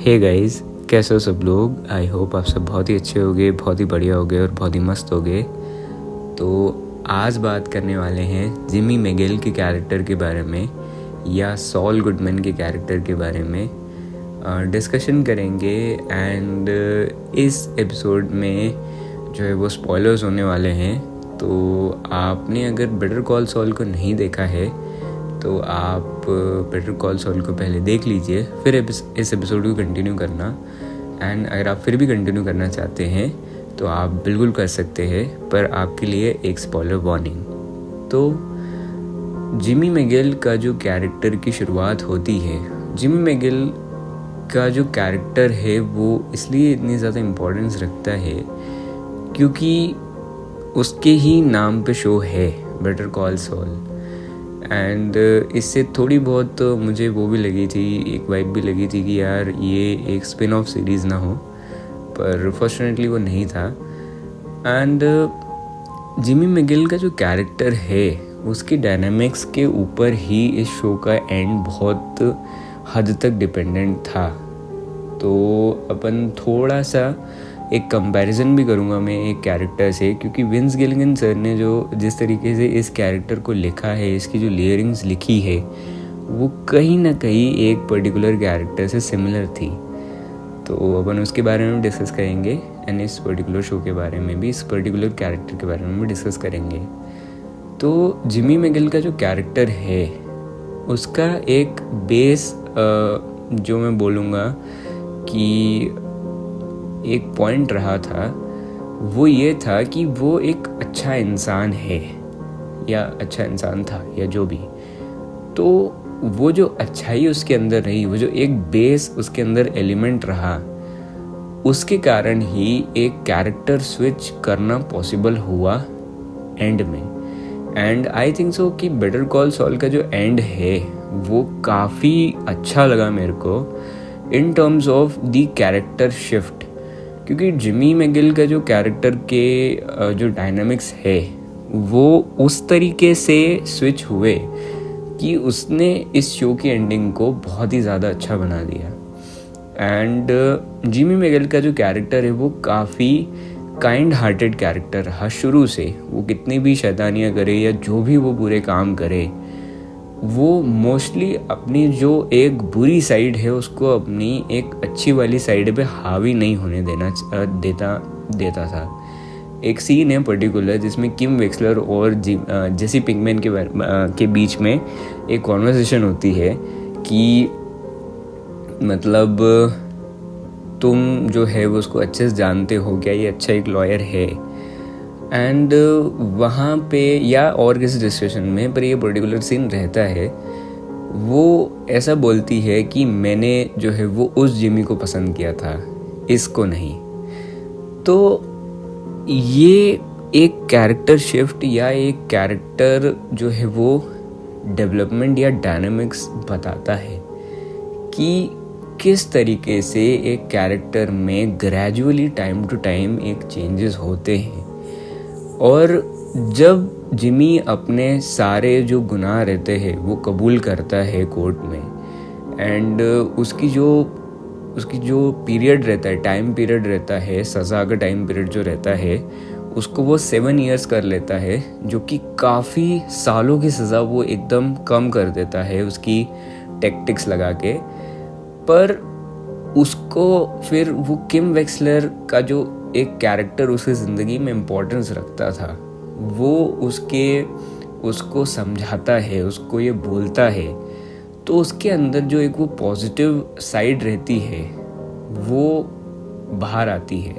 Hey guys, कैसे हो सब लोग। आई होप आप सब बहुत ही अच्छे होगे, बहुत ही बढ़िया होगे और बहुत ही मस्त होगे। तो आज बात करने वाले हैं जिमी मेगेल के कैरेक्टर के बारे में या सॉल गुडमैन के कैरेक्टर के बारे में डिस्कशन करेंगे। एंड इस एपिसोड में जो है वो स्पॉयलर्स होने वाले हैं। तो आपने अगर बेटर कॉल सॉल को नहीं देखा है तो आप बेटर कॉल सॉल को पहले देख लीजिए, फिर इस एपिसोड को कंटिन्यू करना। एंड अगर आप फिर भी कंटिन्यू करना चाहते हैं तो आप बिल्कुल कर सकते हैं, पर आपके लिए एक स्पॉइलर वार्निंग। तो जिमी मेगेल का जो कैरेक्टर की शुरुआत होती है, जिमी मेगेल का जो कैरेक्टर है वो इसलिए इतनी ज़्यादा इम्पोर्टेंस रखता है क्योंकि उसके ही नाम पे शो है बेटर कॉल सॉल। एंड इससे थोड़ी बहुत मुझे वो भी लगी थी, एक वाइब भी लगी थी कि यार ये एक स्पिन ऑफ सीरीज़ ना हो, पर फॉर्चुनेटली वो नहीं था। एंड जिमी मेगेल का जो कैरेक्टर है उसकी डायनामिक्स के ऊपर ही इस शो का एंड बहुत हद तक डिपेंडेंट था। तो अपन थोड़ा सा एक कंपैरिजन भी करूँगा मैं एक कैरेक्टर से, क्योंकि विंस गिलिगन सर ने जो जिस तरीके से इस कैरेक्टर को लिखा है, इसकी जो लेयरिंग्स लिखी है, वो कहीं ना कहीं एक पर्टिकुलर कैरेक्टर से सिमिलर थी। तो अपन उसके बारे में डिस्कस करेंगे एंड इस पर्टिकुलर शो के बारे में भी, इस पर्टिकुलर कैरेक्टर के बारे में भी डिस्कस करेंगे। तो जिमी मेगेल का जो कैरेक्टर है उसका एक बेस जो मैं बोलूँगा कि एक पॉइंट रहा था, वो ये था कि वो एक अच्छा इंसान है या अच्छा इंसान था या जो भी। तो वो जो अच्छाई उसके अंदर रही, वो जो एक बेस उसके अंदर एलिमेंट रहा, उसके कारण ही एक कैरेक्टर स्विच करना पॉसिबल हुआ एंड में। एंड आई थिंक सो कि बेटर कॉल सॉल का जो एंड है वो काफ़ी अच्छा लगा मेरे को in terms of the character shift, क्योंकि जिमी मेगेल का जो कैरेक्टर के जो डायनामिक्स है वो उस तरीके से स्विच हुए कि उसने इस शो की एंडिंग को बहुत ही ज़्यादा अच्छा बना दिया। एंड जिमी मेगेल का जो कैरेक्टर है वो काफ़ी काइंड हार्टेड कैरेक्टर रहा शुरू से। वो कितनी भी शैतानियाँ करे या जो भी वो बुरे काम करे, वो मोस्टली अपनी जो एक बुरी साइड है उसको अपनी एक अच्छी वाली साइड पे हावी नहीं होने देता था। एक सीन है पर्टिकुलर जिसमें किम वेक्सलर और जेसी पिंकमैन के बीच में एक कॉन्वर्सेशन होती है कि मतलब तुम जो है वो उसको अच्छे से जानते हो क्या, ये अच्छा एक लॉयर है। एंड वहाँ पे या और किसी डिस्कशन में, पर ये पर्टिकुलर सीन रहता है, वो ऐसा बोलती है कि मैंने जो है वो उस जिमी को पसंद किया था, इसको नहीं। तो ये एक कैरेक्टर शिफ्ट या एक कैरेक्टर जो है वो डेवलपमेंट या डायनामिक्स बताता है कि किस तरीके से एक कैरेक्टर में ग्रेजुअली टाइम टू टाइम एक चेंजेस होते हैं। और जब जिमी अपने सारे जो गुनाह रहते हैं वो कबूल करता है कोर्ट में, एंड उसकी जो पीरियड रहता है, टाइम पीरियड रहता है, सज़ा का टाइम पीरियड जो रहता है उसको वो 7 years कर लेता है, जो कि काफ़ी सालों की सज़ा वो एकदम कम कर देता है उसकी टैक्टिक्स लगा के। पर उसको फिर वो किम वेक्सलर का जो एक कैरेक्टर उसकी ज़िंदगी में इम्पोर्टेंस रखता था, वो उसको समझाता है, उसको ये बोलता है, तो उसके अंदर जो एक वो पॉजिटिव साइड रहती है वो बाहर आती है।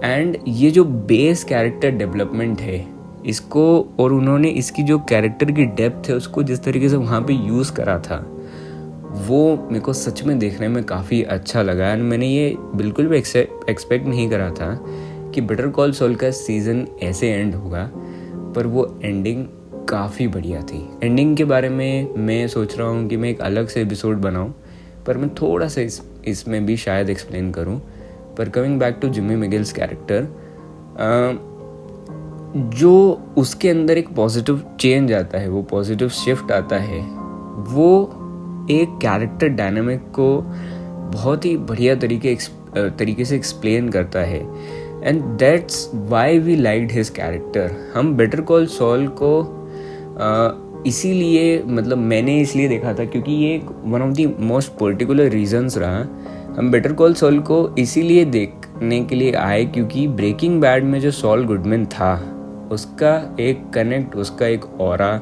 एंड ये जो बेस कैरेक्टर डेवलपमेंट है इसको, और उन्होंने इसकी जो कैरेक्टर की डेप्थ है उसको जिस तरीके से वहाँ पे यूज़ करा था, वो मेरे को सच में देखने में काफ़ी अच्छा लगा। एंड मैंने ये बिल्कुल भी एक्सपेक्ट नहीं करा था कि बेटर कॉल सॉल का सीज़न ऐसे एंड होगा, पर वो एंडिंग काफ़ी बढ़िया थी। एंडिंग के बारे में मैं सोच रहा हूँ कि मैं एक अलग से एपिसोड बनाऊँ, पर मैं थोड़ा सा इसमें भी शायद एक्सप्लेन करूँ। पर coming back to Jimmy McGill's character, जो उसके अंदर एक पॉजिटिव चेंज आता है, वो पॉजिटिव शिफ्ट आता है, वो एक कैरेक्टर डायनामिक को बहुत ही बढ़िया तरीके से एक्सप्लेन करता है, and that's why we liked his character. हम बेटर कॉल सॉल को इसीलिए, मतलब मैंने इसलिए देखा था क्योंकि ये one of the most particular reasons रहा। हम बेटर कॉल सॉल को इसीलिए देखने के लिए आए क्योंकि ब्रेकिंग बैड में जो सॉल गुडमैन था, उसका एक कनेक्ट, उसका एक ऑरा,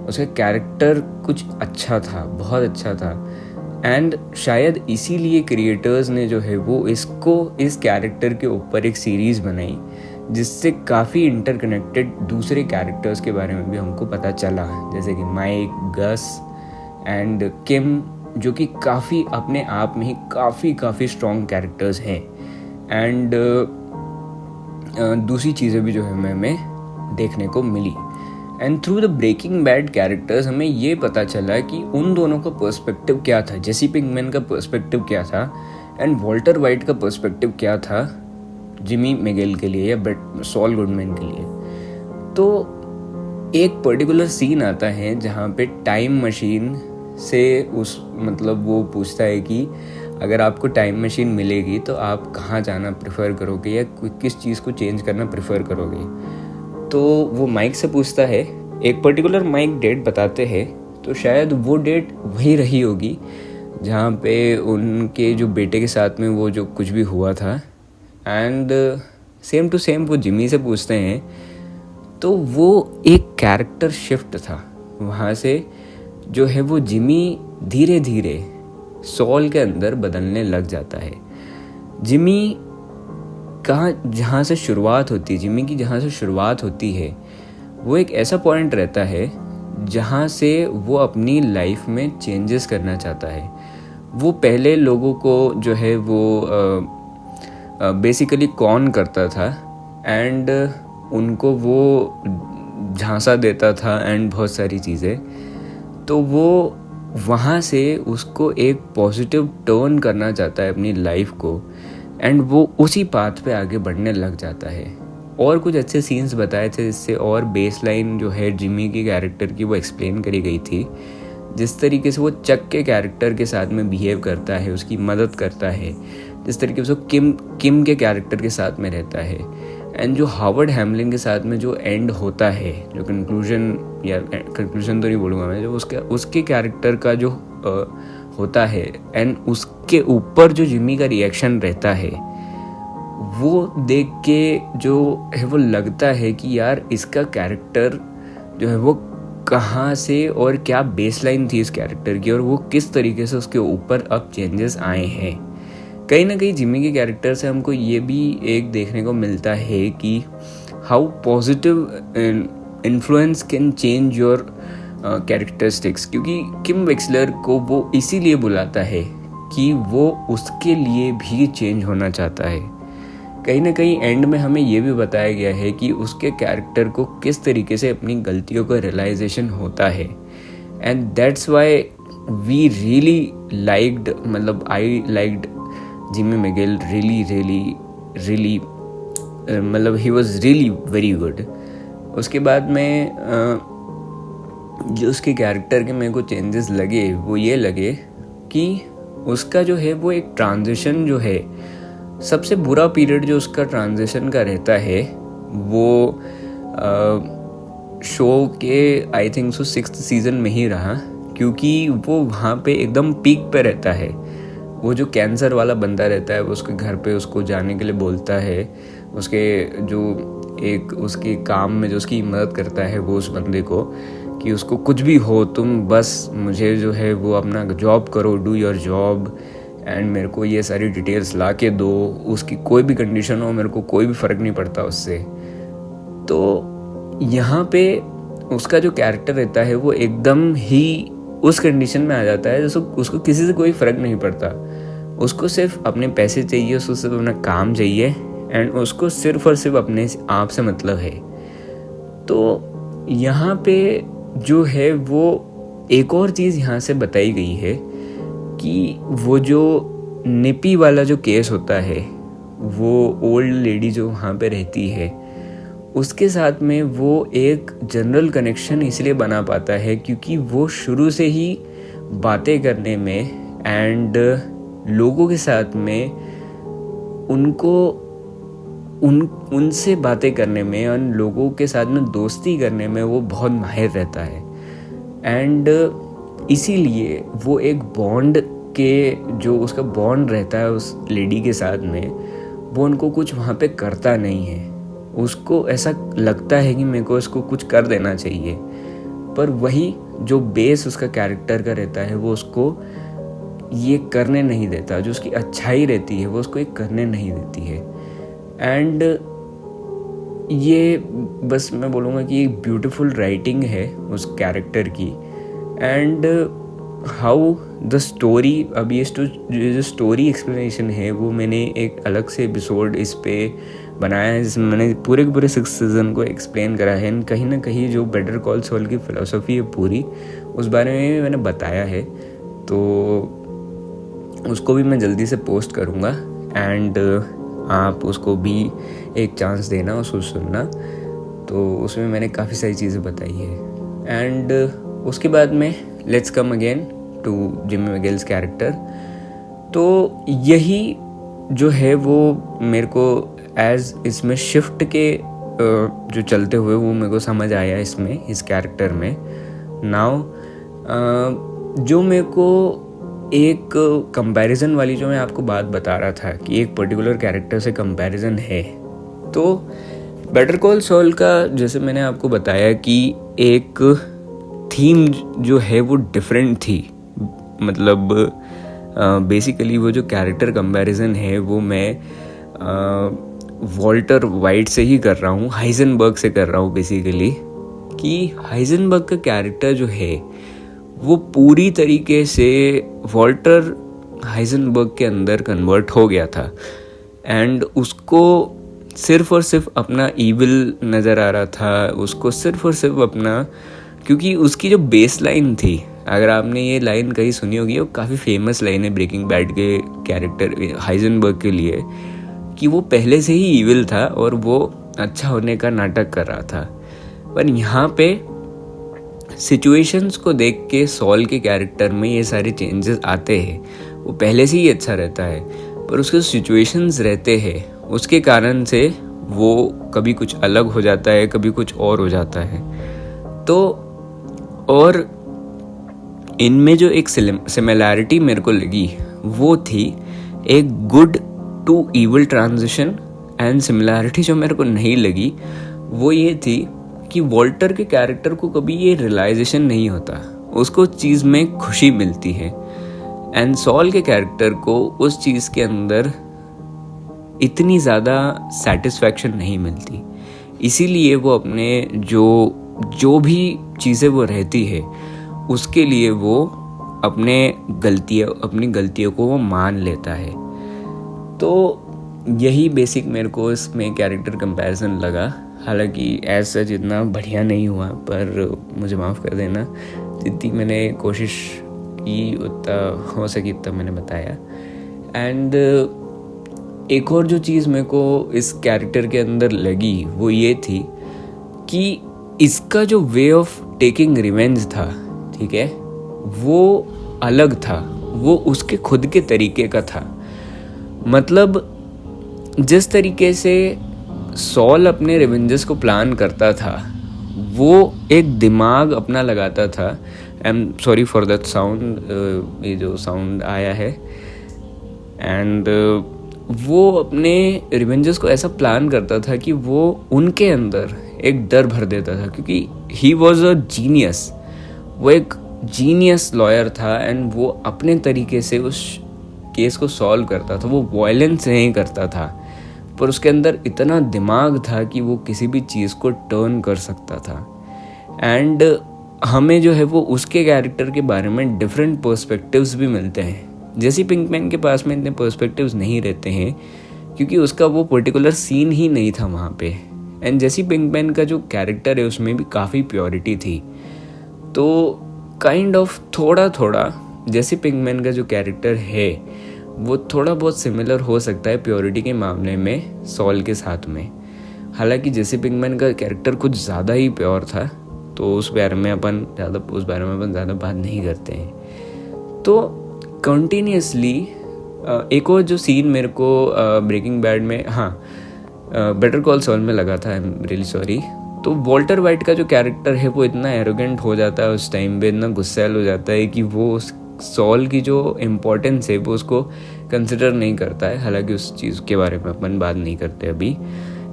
उसका कैरेक्टर कुछ अच्छा था, बहुत अच्छा था। एंड शायद इसीलिए क्रिएटर्स ने जो है वो इस कैरेक्टर के ऊपर एक सीरीज़ बनाई, जिससे काफ़ी इंटरकनेक्टेड दूसरे कैरेक्टर्स के बारे में भी हमको पता चला, जैसे कि माइक, गस एंड किम, जो कि काफ़ी अपने आप में ही काफ़ी स्ट्रॉन्ग कैरेक्टर्स हैं। एंड दूसरी चीज़ें भी जो है हमें देखने को मिली। And through the Breaking Bad characters हमें ये पता चला कि उन दोनों का पर्सपेक्टिव क्या था, जेसी पिंकमैन का पर्सपेक्टिव क्या था एंड वॉल्टर वाइट का पर्सपेक्टिव क्या था जिमी मेगेल के लिए या सॉल गुडमैन के लिए। तो एक पर्टिकुलर सीन आता है जहाँ पे टाइम मशीन से वो पूछता है कि अगर आपको टाइम मशीन मिलेगी तो आप कहाँ जाना प्रेफर करोगे या किस चीज़ को चेंज करना प्रेफर करोगे। तो वो माइक से पूछता है, एक पर्टिकुलर माइक डेट बताते हैं, तो शायद वो डेट वही रही होगी जहाँ पे उनके जो बेटे के साथ में वो जो कुछ भी हुआ था। एंड सेम टू सेम वो जिमी से पूछते हैं, तो वो एक कैरेक्टर शिफ्ट था। वहाँ से जो है वो जिमी धीरे धीरे सॉल के अंदर बदलने लग जाता है। जिमी जहाँ से शुरुआत होती है, जिमी की जहाँ से शुरुआत होती है, वो एक ऐसा पॉइंट रहता है जहाँ से वो अपनी लाइफ में चेंजेस करना चाहता है। वो पहले लोगों को जो है वो बेसिकली कॉन करता था एंड उनको वो झांसा देता था एंड बहुत सारी चीज़ें। तो वो वहाँ से उसको एक पॉजिटिव टर्न करना चाहता है अपनी लाइफ को, एंड वो उसी पाथ पे आगे बढ़ने लग जाता है। और कुछ अच्छे सीन्स बताए थे जिससे और बेसलाइन जो है जिमी के कैरेक्टर की वो एक्सप्लेन करी गई थी। जिस तरीके से वो चक के कैरेक्टर के साथ में बिहेव करता है, उसकी मदद करता है, जिस तरीके से वो किम के कैरेक्टर के साथ में रहता है, एंड जो हावर्ड हैमलिन के साथ में जो एंड होता है, जो कंक्लूजन तो नहीं बोलूँगा मैं, जो उसके कैरेक्टर का जो होता है, एंड उसके ऊपर जो जिमी का रिएक्शन रहता है, वो देख के जो है वो लगता है कि यार इसका कैरेक्टर जो है वो कहाँ से और क्या बेसलाइन थी इस कैरेक्टर की, और वो किस तरीके से उसके ऊपर अब चेंजेस आए हैं। कहीं ना कहीं जिमी के कैरेक्टर से हमको ये भी एक देखने को मिलता है कि how positive influence can change your characteristics, क्योंकि किम वेक्सलर को वो इसीलिए बुलाता है कि वो उसके लिए भी चेंज होना चाहता है। कहीं ना कहीं एंड में हमें ये भी बताया गया है कि उसके कैरेक्टर को किस तरीके से अपनी गलतियों का रियलाइजेशन होता है, and that's why we really liked, I liked Jimmy McGill really, he was really very good. उसके बाद में जो उसके कैरेक्टर के मेरे को चेंजेस लगे वो ये लगे कि उसका जो है वो एक ट्रांजिशन जो है, सबसे बुरा पीरियड जो उसका ट्रांजिशन का रहता है वो शो के I think so 6th season में ही रहा, क्योंकि वो वहाँ पे एकदम पीक पे रहता है। वो जो कैंसर वाला बंदा रहता है वो उसके घर पे उसको जाने के लिए बोलता है, उसके काम में जो उसकी मदद करता है वो उस बंदे को, कि उसको कुछ भी हो तुम बस मुझे जो है वो अपना जॉब करो, डू योर जॉब, एंड मेरे को ये सारी डिटेल्स ला के दो, उसकी कोई भी कंडीशन हो मेरे को कोई भी फ़र्क नहीं पड़ता उससे। तो यहाँ पे उसका जो कैरेक्टर रहता है वो एकदम ही उस कंडीशन में आ जाता है जैसे उसको किसी से कोई फ़र्क नहीं पड़ता, उसको सिर्फ अपने पैसे चाहिए, उसको सिर्फ अपना काम चाहिए, एंड उसको सिर्फ और सिर्फ अपने आप से मतलब है। तो यहाँ पे जो है वो एक और चीज़ यहाँ से बताई गई है कि वो जो निपी वाला जो केस होता है, वो ओल्ड लेडी जो वहाँ पे रहती है उसके साथ में वो एक जनरल कनेक्शन इसलिए बना पाता है क्योंकि वो शुरू से ही बातें करने में एंड लोगों के साथ में उनसे बातें करने में, उन लोगों के साथ में दोस्ती करने में वो बहुत माहिर रहता है। एंड इसीलिए वो एक बॉन्ड के, जो उसका बॉन्ड रहता है उस लेडी के साथ में, वो उनको कुछ वहाँ पे करता नहीं है। उसको ऐसा लगता है कि मेरे को इसको कुछ कर देना चाहिए, पर वही जो बेस उसका कैरेक्टर का रहता है वो उसको ये करने नहीं देता। जो उसकी अच्छाई रहती है वो उसको ये करने नहीं देती है। एंड ये बस मैं बोलूँगा कि एक ब्यूटीफुल राइटिंग है उस कैरेक्टर की। एंड हाउ द स्टोरी, अब ये जो स्टोरी एक्सप्लेनेशन है वो मैंने एक अलग से एपिसोड इस पे बनाया है, जिसमें मैंने पूरे के पूरे 6 सीज़न को एक्सप्लेन करा है। कहीं ना कहीं जो बेटर कॉल सॉल की फ़िलोसफी है पूरी, उस बारे में भी मैंने बताया है, तो उसको भी मैं जल्दी से पोस्ट करूँगा। एंड आप उसको भी एक चांस देना, उसको सुनना। तो उसमें मैंने काफ़ी सारी चीज़ें बताई है। एंड उसके बाद में let's come again to Jimmy McGill's character. तो यही जो है वो मेरे को एज इसमें शिफ्ट के जो चलते हुए वो मेरे को समझ आया इसमें, इस कैरेक्टर में। नाउ जो मेरे को एक कंपैरिजन वाली जो मैं आपको बात बता रहा था कि एक पर्टिकुलर कैरेक्टर से कंपैरिजन है, तो बेटर कॉल सॉल का जैसे मैंने आपको बताया कि एक थीम जो है वो डिफरेंट थी। मतलब बेसिकली वो जो कैरेक्टर कंपैरिजन है वो मैं वॉल्टर वाइट से ही कर रहा हूँ, हाइजेनबर्ग से कर रहा हूँ बेसिकली। कि हाइजेनबर्ग का कैरेक्टर जो है वो पूरी तरीके से वॉल्टर हाइजेनबर्ग के अंदर कन्वर्ट हो गया था। एंड उसको सिर्फ और सिर्फ अपना ईविल नज़र आ रहा था, उसको सिर्फ और सिर्फ अपना, क्योंकि उसकी जो बेस लाइन थी, अगर आपने ये लाइन कहीं सुनी होगी, वो काफ़ी फेमस लाइन है ब्रेकिंग बैड के कैरेक्टर हाइजेनबर्ग के लिए, कि वो पहले से ही ईविल था और वो अच्छा होने का नाटक कर रहा था। पर यहाँ पे सिचुएशंस को देख के सॉल के कैरेक्टर में ये सारे चेंजेस आते हैं। वो पहले से ही अच्छा रहता है, पर उसके सिचुएशंस रहते हैं, उसके कारण से वो कभी कुछ अलग हो जाता है, कभी कुछ और हो जाता है। तो और इनमें जो एक सिमिलैरिटी मेरे को लगी वो थी एक good to evil transition. And similarity जो मेरे को नहीं लगी वो ये थी कि वॉल्टर के कैरेक्टर को कभी ये रियलाइजेशन नहीं होता, उसको चीज़ में खुशी मिलती है। एंड सॉल के कैरेक्टर को उस चीज़ के अंदर इतनी ज़्यादा सेटिस्फैक्शन नहीं मिलती, इसीलिए वो अपने जो भी चीज़ें वो रहती है उसके लिए वो अपनी गलतियों को वो मान लेता है। तो यही बेसिक मेरे को इसमें कैरेक्टर कंपैरिजन लगा। हालांकि एज सच इतना बढ़िया नहीं हुआ, पर मुझे माफ़ कर देना, जितनी मैंने कोशिश की उतना हो सकी उतना मैंने बताया। एंड एक और जो चीज़ मेरे को इस कैरेक्टर के अंदर लगी वो ये थी कि इसका जो वे ऑफ टेकिंग रिवेंज था, ठीक है, वो अलग था, वो उसके खुद के तरीके का था। मतलब जिस तरीके से सॉल अपने रिवेंजेस को प्लान करता था, वो एक दिमाग अपना लगाता था। I am sorry for that sound, ये जो साउंड आया है। एंड वो अपने रिवेंजेस को ऐसा प्लान करता था कि वो उनके अंदर एक डर भर देता था, क्योंकि ही वॉज अ जीनियस, वो एक जीनियस लॉयर था। एंड वो अपने तरीके से उस केस को सॉल्व करता था, वो वायलेंस नहीं करता था, पर उसके अंदर इतना दिमाग था कि वो किसी भी चीज़ को टर्न कर सकता था। एंड हमें जो है वो उसके कैरेक्टर के बारे में डिफरेंट पर्सपेक्टिव्स भी मिलते हैं। जेसी पिंकमैन के पास में इतने पर्सपेक्टिव्स नहीं रहते हैं, क्योंकि उसका वो पर्टिकुलर सीन ही नहीं था वहाँ पे। एंड जेसी पिंकमैन का जो कैरेक्टर है उसमें भी काफ़ी प्योरिटी थी। तो काइंड ऑफ थोड़ा जेसी पिंकमैन का जो कैरेक्टर है वो थोड़ा बहुत सिमिलर हो सकता है प्योरिटी के मामले में सॉल के साथ में। हालांकि जेसी पिंकमैन का कैरेक्टर कुछ ज़्यादा ही प्योर था, तो उस बारे में अपन ज़्यादा बात नहीं करते हैं। तो कंटिन्यूसली एक और जो सीन मेरे को ब्रेकिंग बैड में, हाँ, बेटर कॉल सॉल में लगा था, आई एम रियली सॉरी। तो वॉल्टर वाइट का जो कैरेक्टर है वो इतना एरोगेंट हो जाता है उस टाइम पे, इतना गुस्सैल हो जाता है कि वो उस सॉल की जो इम्पोर्टेंस है वो उसको कंसिडर नहीं करता है। हालांकि उस चीज़ के बारे में अपन बात नहीं करते अभी।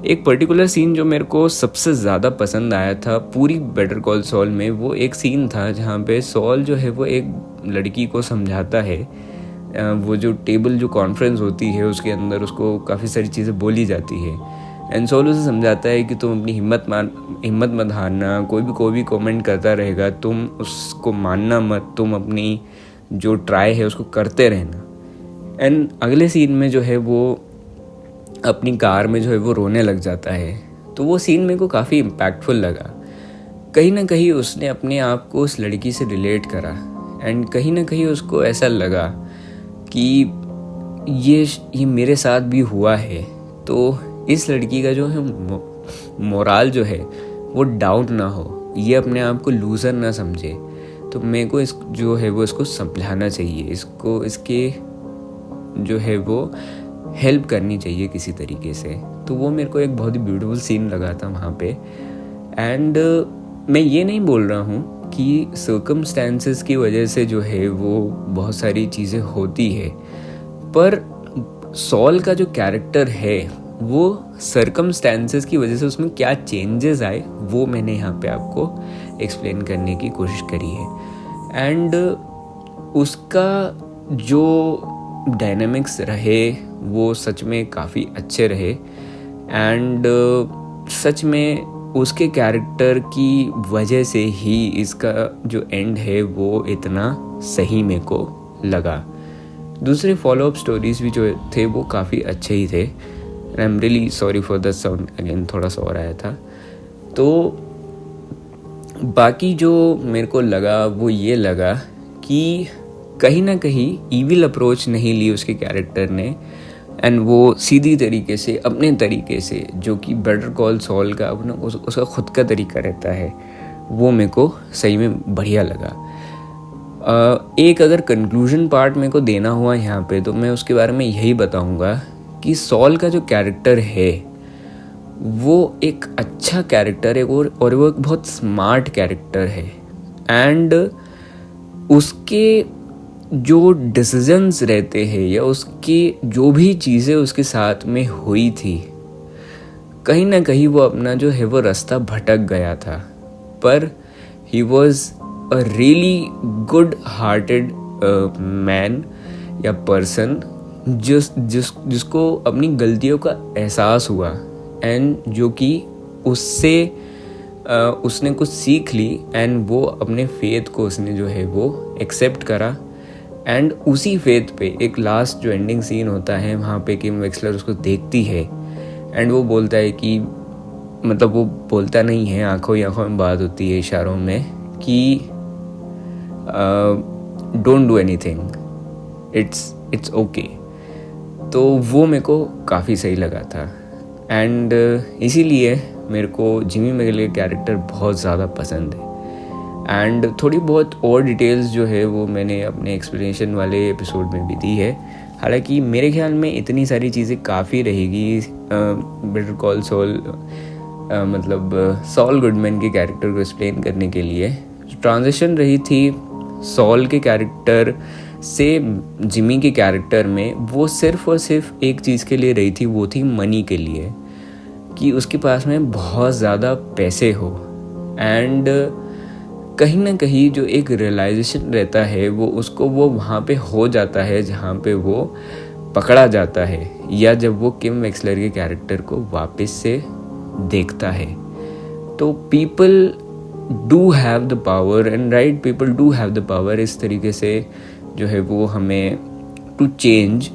एक पर्टिकुलर सीन जो मेरे को सबसे ज़्यादा पसंद आया था पूरी बेटर कॉल सॉल में, वो एक सीन था जहाँ पे सॉल जो है वो एक लड़की को समझाता है। वो जो टेबल जो कॉन्फ्रेंस होती है उसके अंदर उसको काफ़ी सारी चीज़ें बोली जाती है, एंड सॉल उसे समझाता है कि तुम अपनी हिम्मत मत हारना, कोई भी कमेंट करता रहेगा तुम उसको मानना मत, तुम अपनी जो ट्राई है उसको करते रहना। एंड अगले सीन में जो है वो अपनी कार में जो है वो रोने लग जाता है। तो वो सीन मेरे को काफ़ी इम्पैक्टफुल लगा। कहीं ना कहीं उसने अपने आप को उस लड़की से रिलेट करा, एंड कहीं ना कहीं उसको ऐसा लगा कि ये मेरे साथ भी हुआ है। तो इस लड़की का जो है मोराल जो है वो डाउन ना हो, ये अपने आप को लूज़र ना समझे। तो मेरे को इस जो है वो इसको समझाना चाहिए, इसको इसके जो है वो हेल्प करनी चाहिए किसी तरीके से। तो वो मेरे को एक बहुत ही ब्यूटीफुल सीन लगा था वहाँ पे। एंड मैं ये नहीं बोल रहा हूँ कि सर्कमस्टेंसेस की वजह से जो है वो बहुत सारी चीज़ें होती है, पर सॉल का जो कैरेक्टर है वो सर्कमस्टेंसेस की वजह से उसमें क्या चेंजेस आए वो मैंने यहाँ पे आपको एक्सप्लेन करने की कोशिश करी है। एंड उसका जो डायनामिक्स रहे वो सच में काफ़ी अच्छे रहे। एंड सच में उसके कैरेक्टर की वजह से ही इसका जो एंड है वो इतना सही मेरे को लगा। दूसरे फॉलोअप स्टोरीज भी जो थे वो काफ़ी अच्छे ही थे। I am really sorry for the sound, again थोड़ा सा और आया था। तो बाकी जो मेरे को लगा वो ये लगा कि कहीं ना कहीं ईविल अप्रोच नहीं ली उसके कैरेक्टर ने, एंड वो सीधी तरीके से अपने तरीके से, जो कि बेटर कॉल सॉल का अपना उसका खुद का तरीका रहता है, वो मेरे को सही में बढ़िया लगा। एक अगर कंक्लूजन पार्ट मेरे को देना हुआ यहाँ पे तो मैं उसके बारे में यही बताऊँगा कि सॉल का जो कैरेक्टर है वो एक अच्छा कैरेक्टर है और वो एक बहुत स्मार्ट कैरेक्टर है। एंड उसके जो डिसीजंस रहते हैं या उसकी जो भी चीज़ें उसके साथ में हुई थी, कहीं ना कहीं वो अपना जो है वो रास्ता भटक गया था, पर he was a really good hearted man या पर्सन जिसको अपनी गलतियों का एहसास हुआ, एंड जो कि उससे उसने कुछ सीख ली, एंड वो अपने फेथ को उसने जो है वो एक्सेप्ट करा। एंड उसी फेथ पे एक लास्ट जो एंडिंग सीन होता है वहाँ पे किम वेक्सलर उसको देखती है, एंड वो बोलता है कि, मतलब वो बोलता नहीं है, आंखों ही आंखों में बात होती है इशारों में, कि don't do anything, it's okay. तो वो मेरे को काफ़ी सही लगा था। एंड इसीलिए मेरे को जिमी मेगेल का कैरेक्टर बहुत ज़्यादा पसंद है। एंड थोड़ी बहुत और डिटेल्स जो है वो मैंने अपने एक्सप्लेनेशन वाले एपिसोड में भी दी है। हालांकि मेरे ख्याल में इतनी सारी चीज़ें काफ़ी रहेगी बेटर कॉल सॉल, मतलब सॉल गुडमैन के कैरेक्टर को एक्सप्लेन करने के लिए। ट्रांजिशन रही थी सॉल के कैरेक्टर से जिमी के कैरेक्टर में, वो सिर्फ और सिर्फ एक चीज़ के लिए रही थी, वो थी मनी के लिए, कि उसके पास में बहुत ज़्यादा पैसे हो। एंड कहीं ना कहीं जो एक रियलाइजेशन रहता है वो उसको वो वहाँ पे हो जाता है जहाँ पे वो पकड़ा जाता है, या जब वो किम वेक्सलर के कैरेक्टर को वापस से देखता है। तो people do have the power, and right people do have the power, इस तरीके से जो है वो हमें टू चेंज,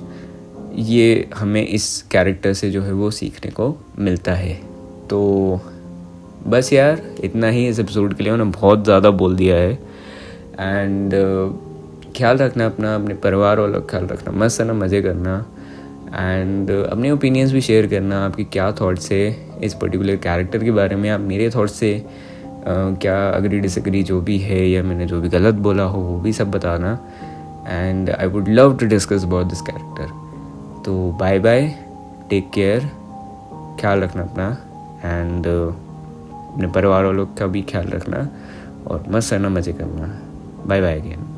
ये हमें इस कैरेक्टर से जो है वो सीखने को मिलता है। तो बस यार इतना ही इस एपिसोड के लिए, मैंने बहुत ज़्यादा बोल दिया है। एंड ख्याल रखना अपना, अपने परिवार वालों का ख्याल रखना, मस्त है ना, मज़े करना। एंड अपने ओपिनियंस भी शेयर करना, आपकी क्या थॉट्स है इस पर्टिकुलर कैरेक्टर के बारे में, आप मेरे थॉट्स से क्या अग्री डिसएग्री जो भी है, या मैंने जो भी गलत बोला हो वो भी सब बताना। and I would love to discuss about this character. तो बाय बाय, टेक केयर, ख्याल रखना अपना, एंड अपने परिवार वालों का भी ख्याल रखना, और मस्त रहना, मज़े करना. Bye bye again.